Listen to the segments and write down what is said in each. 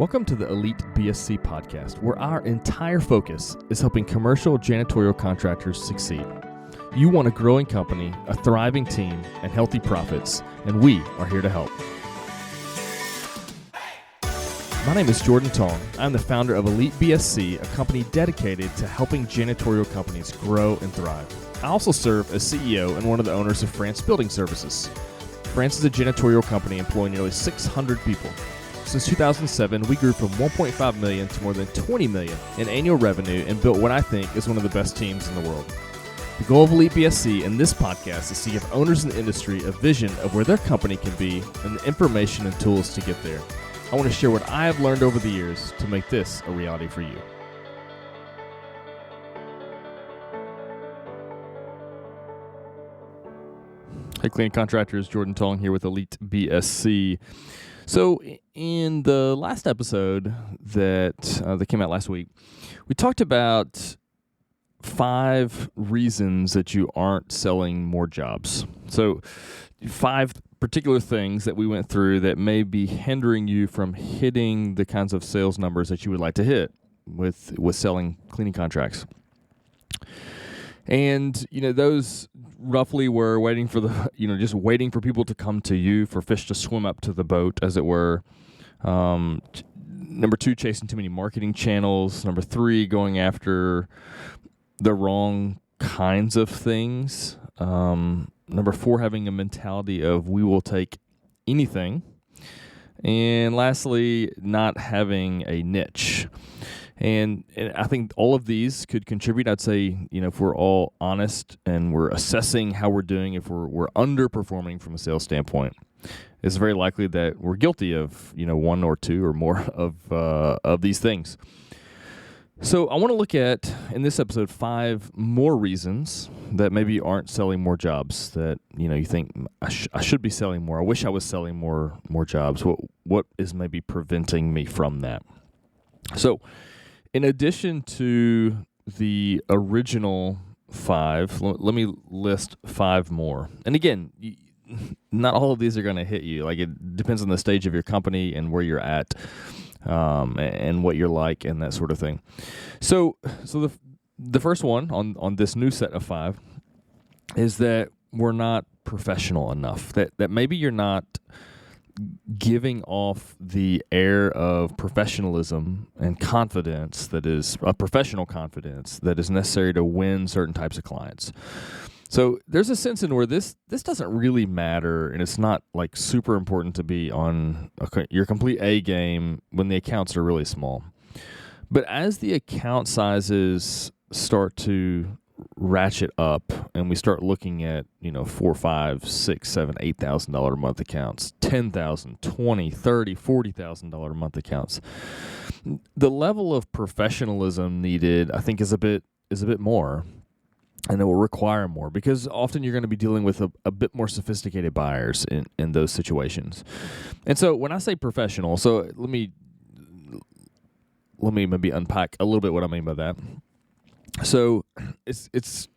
Welcome to the Elite BSC podcast, where our entire focus is helping commercial janitorial contractors succeed. You want a growing company, a thriving team, and healthy profits, and we are here to help. My name is Jordan Tong. I'm the founder of Elite BSC, a company dedicated to helping janitorial companies grow and thrive. I also serve as CEO and one of the owners of France Building Services. France is a janitorial company employing nearly 600 people. Since 2007, we grew from 1.5 million to more than 20 million in annual revenue and built what I think is one of the best teams in the world. The goal of Elite BSC in this podcast is to give owners in the industry a vision of where their company can be and the information and tools to get there. I want to share what I have learned over the years to make this a reality for you. Hey, cleaning contractors, Jordan Tong here with Elite BSC. So in the last episode that came out last week, we talked about 5 reasons that you aren't selling more jobs. So 5 particular things that we went through that may be hindering you from hitting the kinds of sales numbers that you would like to hit with selling cleaning contracts. And, those roughly were waiting for just waiting for people to come to you, for fish to swim up to the boat, as it were. Number 2, chasing too many marketing channels. Number 3, going after the wrong kinds of things. Number 4, having a mentality of we will take anything. And lastly, not having a niche. And I think all of these could contribute. I'd say, if we're all honest and we're assessing how we're doing, if we're underperforming from a sales standpoint, it's very likely that we're guilty of, 1 or 2 or more of these things. So I want to look at, in this episode, 5 more reasons that maybe aren't selling more jobs, that, you think, I should be selling more. I wish I was selling more jobs. What is maybe preventing me from that? So in addition to the original 5, let me list 5 more. And again, not all of these are going to hit you. Like, it depends on the stage of your company and where you're at, and what you're like and that sort of thing. So the first one on this new set of 5 is that we're not professional enough. That maybe you're not giving off the air of professionalism and confidence, that is a professional confidence that is necessary to win certain types of clients. So there's a sense in where this doesn't really matter, and it's not like super important to be on your complete A game when the accounts are really small. But as the account sizes start to ratchet up and we start looking at, $4, $5, $6, $7, $8,000 a month accounts, $10,000, $20,000, $30,000, $40,000 a month accounts, the level of professionalism needed, I think, is a bit more. And it will require more, because often you're going to be dealing with a bit more sophisticated buyers in those situations. And so when I say professional, so let me maybe unpack a little bit what I mean by that. So it's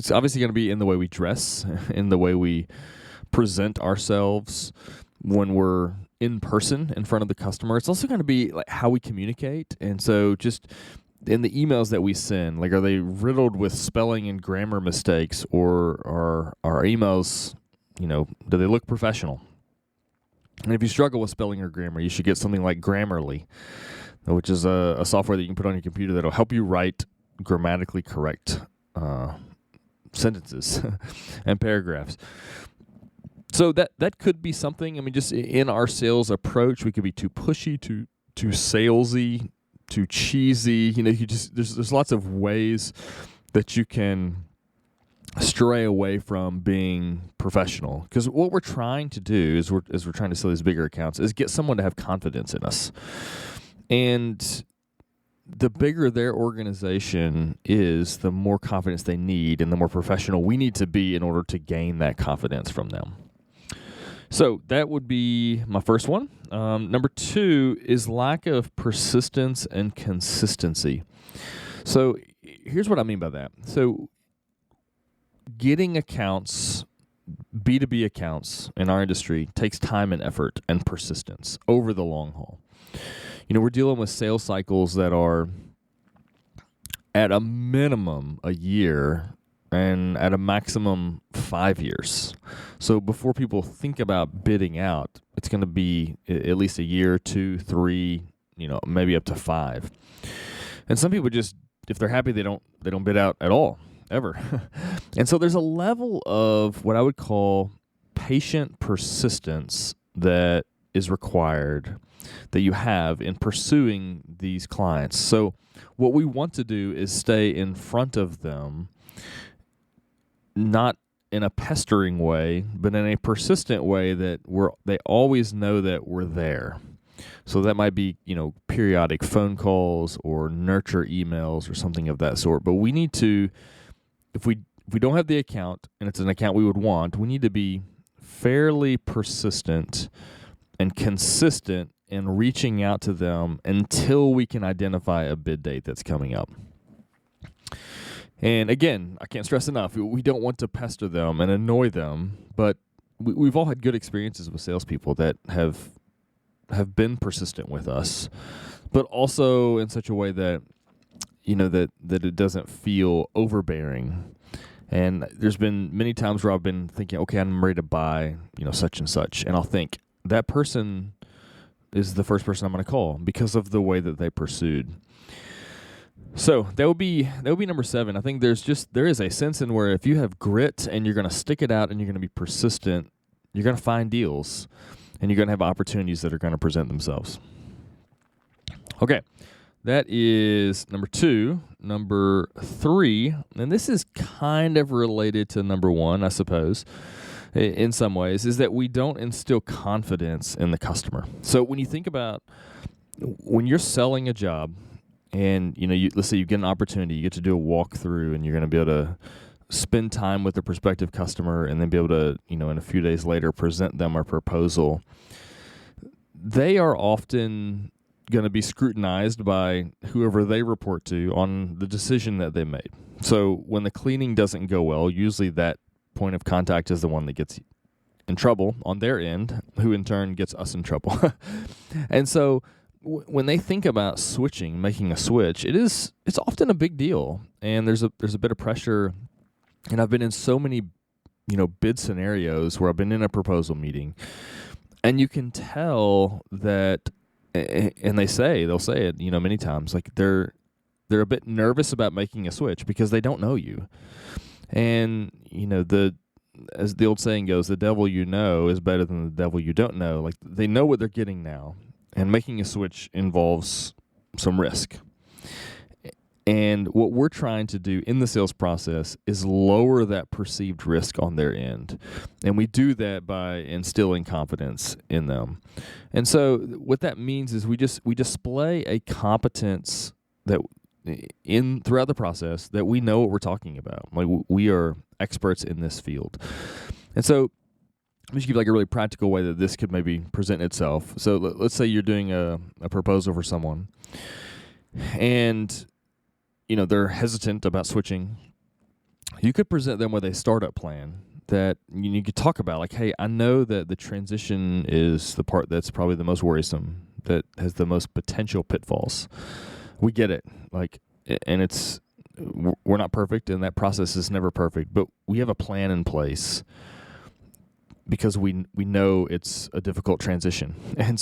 obviously going to be in the way we dress, in the way we present ourselves when we're in person in front of the customer. It's also going to be like how we communicate. And so just in the emails that we send, like, are they riddled with spelling and grammar mistakes, or are our emails, do they look professional? And if you struggle with spelling or grammar, you should get something like Grammarly, which is a software that you can put on your computer that'll help you write grammatically correct sentences and paragraphs. So that could be something. I mean, just in our sales approach, we could be too pushy, too salesy, too cheesy. There's lots of ways that you can stray away from being professional. Because what we're trying to do is we're trying to sell these bigger accounts is get someone to have confidence in us. And the bigger their organization is, the more confidence they need and the more professional we need to be in order to gain that confidence from them. So that would be my first one. Number 2 is lack of persistence and consistency. So here's what I mean by that. So getting accounts, B2B accounts in our industry, takes time and effort and persistence over the long haul. we're dealing with sales cycles that are at a minimum a year and at a maximum 5 years. So before people think about bidding out, it's going to be at least a year, 2, 3, maybe up to 5. And some people just, if they're happy, they don't bid out at all, ever. And so there's a level of what I would call patient persistence that is required, that you have in pursuing these clients. So what we want to do is stay in front of them, not in a pestering way, but in a persistent way that they always know that we're there. So that might be, periodic phone calls or nurture emails or something of that sort. But we need to, if we don't have the account and it's an account we would want, we need to be fairly persistent and consistent in reaching out to them until we can identify a bid date that's coming up. And again, I can't stress enough, we don't want to pester them and annoy them, but we've all had good experiences with salespeople that have been persistent with us, but also in such a way that, that it doesn't feel overbearing. And there's been many times where I've been thinking, okay, I'm ready to buy, such and such. And I'll think, that person is the first person I'm going to call because of the way that they pursued. So that would be number 7. I think there is a sense in where if you have grit and you're going to stick it out and you're going to be persistent, you're going to find deals and you're going to have opportunities that are going to present themselves. Okay. That is number 2. Number 3, and this is kind of related to number 1, I suppose, in some ways, is that we don't instill confidence in the customer. So when you think about when you're selling a job and, let's say you get an opportunity, you get to do a walkthrough and you're going to be able to spend time with the prospective customer and then be able to, in a few days later, present them a proposal. They are often going to be scrutinized by whoever they report to on the decision that they made. So when the cleaning doesn't go well, usually that point of contact is the one that gets in trouble on their end, who in turn gets us in trouble. And so when they think about making a switch, it's often a big deal, and there's a bit of pressure. And I've been in so many, bid scenarios where I've been in a proposal meeting, and you can tell that. And they'll say it, many times, like they're a bit nervous about making a switch because they don't know you. And, as the old saying goes, the devil you know is better than the devil you don't know. Like, they know what they're getting now, and making a switch involves some risk. And what we're trying to do in the sales process is lower that perceived risk on their end. And we do that by instilling confidence in them. And so what that means is we display a competence that throughout the process that we know what we're talking about. Like, we are experts in this field. And so let me just give you like a really practical way that this could maybe present itself. So let's say you're doing a proposal for someone, and they're hesitant about switching. You could present them with a startup plan that you could talk about, like, hey, I know that the transition is the part that's probably the most worrisome, that has the most potential pitfalls. We get it. And we're not perfect, and that process is never perfect, but we have a plan in place because we know it's a difficult transition. And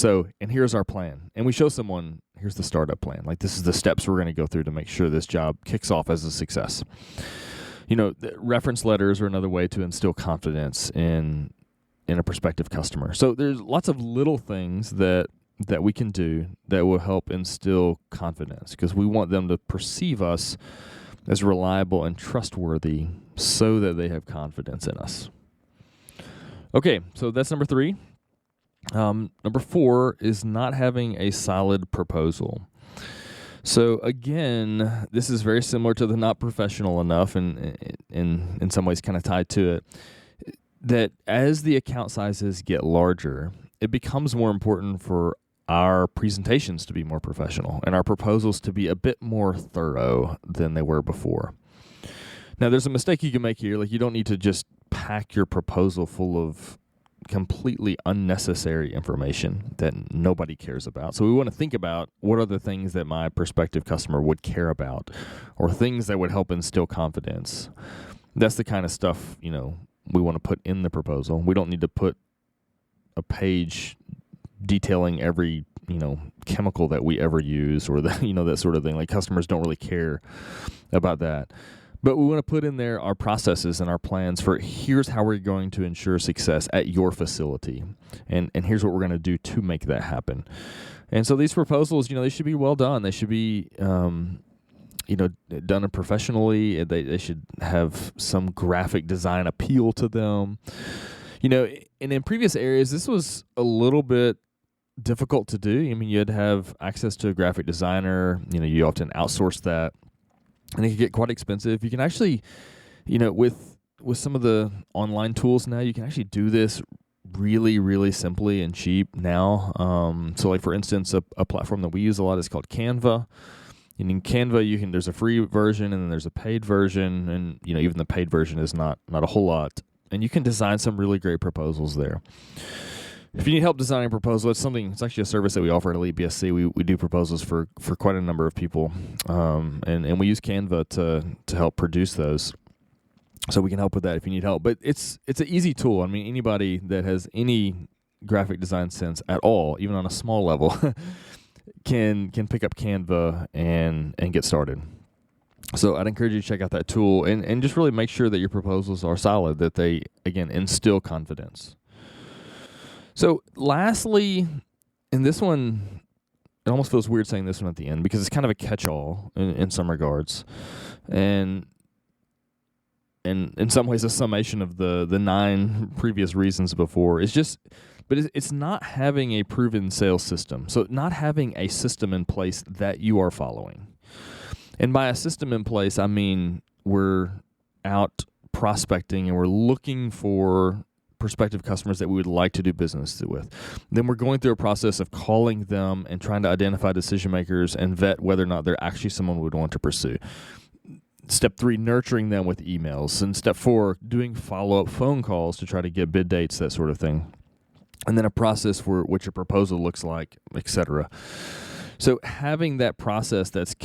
here's our plan. And we show someone, here's the startup plan. Like, this is the steps we're going to go through to make sure this job kicks off as a success. Reference letters are another way to instill confidence in a prospective customer. So there's lots of little things that we can do that will help instill confidence, because we want them to perceive us as reliable and trustworthy so that they have confidence in us. Okay, so that's number 3. Number 4 is not having a solid proposal. So again, this is very similar to the not professional enough, and in some ways kind of tied to it, that as the account sizes get larger, it becomes more important for our presentations to be more professional and our proposals to be a bit more thorough than they were before. Now, there's a mistake you can make here. Like, you don't need to just pack your proposal full of completely unnecessary information that nobody cares about. So we want to think about what are the things that my prospective customer would care about, or things that would help instill confidence. That's the kind of stuff, we want to put in the proposal. We don't need to put a page detailing every, chemical that we ever use, or that sort of thing. Like, customers don't really care about that. But we want to put in there our processes and our plans for here's how we're going to ensure success at your facility. And here's what we're going to do to make that happen. And so these proposals, they should be well done. They should be, done professionally. They should have some graphic design appeal to them. And in previous areas, this was a little bit difficult to do. I mean, you had to have access to a graphic designer. You often outsource that. And it can get quite expensive. You can actually, with some of the online tools now, you can actually do this really, really simply and cheap now. So, like, for instance, a platform that we use a lot is called Canva. And in Canva, there's a free version and then there's a paid version. And, even the paid version is not a whole lot. And you can design some really great proposals there. If you need help designing a proposal, it's actually a service that we offer at Elite BSC. We do proposals for quite a number of people, and we use Canva to help produce those. So we can help with that if you need help. But it's an easy tool. I mean, anybody that has any graphic design sense at all, even on a small level, can pick up Canva and get started. So I'd encourage you to check out that tool and just really make sure that your proposals are solid, that they, again, instill confidence. So lastly, and this one, it almost feels weird saying this one at the end because it's kind of a catch-all in some regards. And in some ways a summation of the 9 previous reasons before. It's not having a proven sales system. So not having a system in place that you are following. And by a system in place, I mean we're out prospecting and we're looking for prospective customers that we would like to do business with. Then we're going through a process of calling them and trying to identify decision makers and vet whether or not they're actually someone we would want to pursue. Step 3, nurturing them with emails. And step 4, doing follow-up phone calls to try to get bid dates, that sort of thing. And then a process for what your proposal looks like, etc. So having that process that's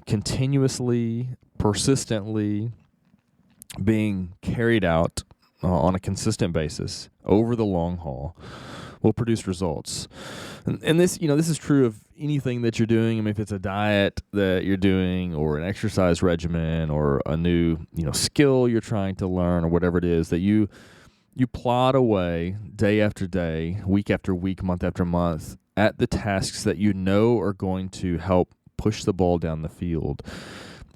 continuously, persistently being carried out on a consistent basis over the long haul will produce results. And this, this is true of anything that you're doing. I mean, if it's a diet that you're doing or an exercise regimen or a new, skill you're trying to learn or whatever it is that you plod away day after day, week after week, month after month at the tasks that are going to help push the ball down the field.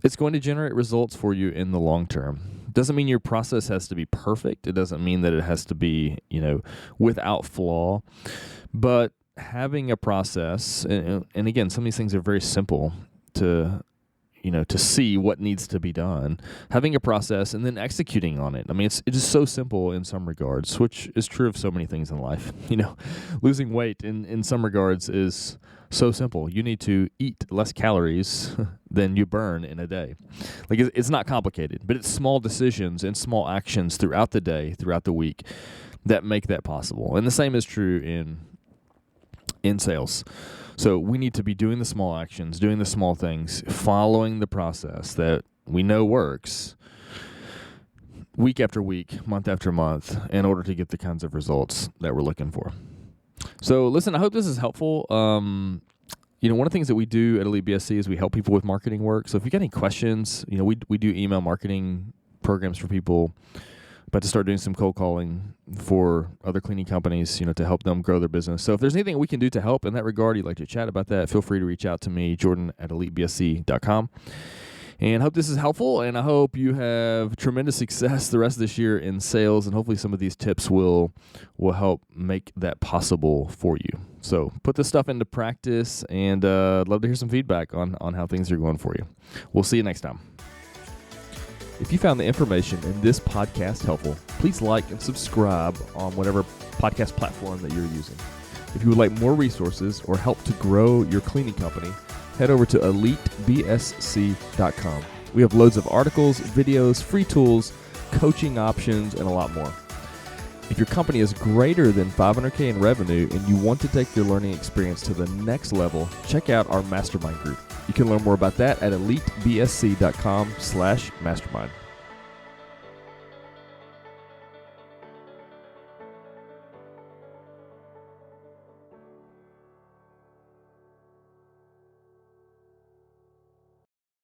It's going to generate results for you in the long term. Doesn't mean your process has to be perfect. It doesn't mean that it has to be, without flaw. But having a process, and again, some of these things are very simple to see what needs to be done. Having a process and then executing on it. I mean, it's just so simple in some regards, which is true of so many things in life. Losing weight in some regards is so simple. You need to eat less calories than you burn in a day. Like, it's not complicated, but it's small decisions and small actions throughout the day, throughout the week that make that possible. And the same is true in sales. So we need to be doing the small actions, doing the small things, following the process that we know works week after week, month after month, in order to get the kinds of results that we're looking for. So listen, I hope this is helpful. One of the things that we do at Elite BSC is we help people with marketing work. So if you got any questions, we do email marketing programs for people. About to start doing some cold calling for other cleaning companies, to help them grow their business. So if there's anything we can do to help in that regard, you'd like to chat about that, feel free to reach out to me, Jordan@elitebsc.com. And I hope this is helpful, and I hope you have tremendous success the rest of this year in sales, and hopefully some of these tips will help make that possible for you. So put this stuff into practice, and I'd love to hear some feedback on how things are going for you. We'll see you next time. If you found the information in this podcast helpful, please like and subscribe on whatever podcast platform that you're using. If you would like more resources or help to grow your cleaning company, head over to elitebsc.com. We have loads of articles, videos, free tools, coaching options, and a lot more. If your company is greater than $500K in revenue and you want to take your learning experience to the next level, check out our mastermind group. You can learn more about that at elitebsc.com/mastermind.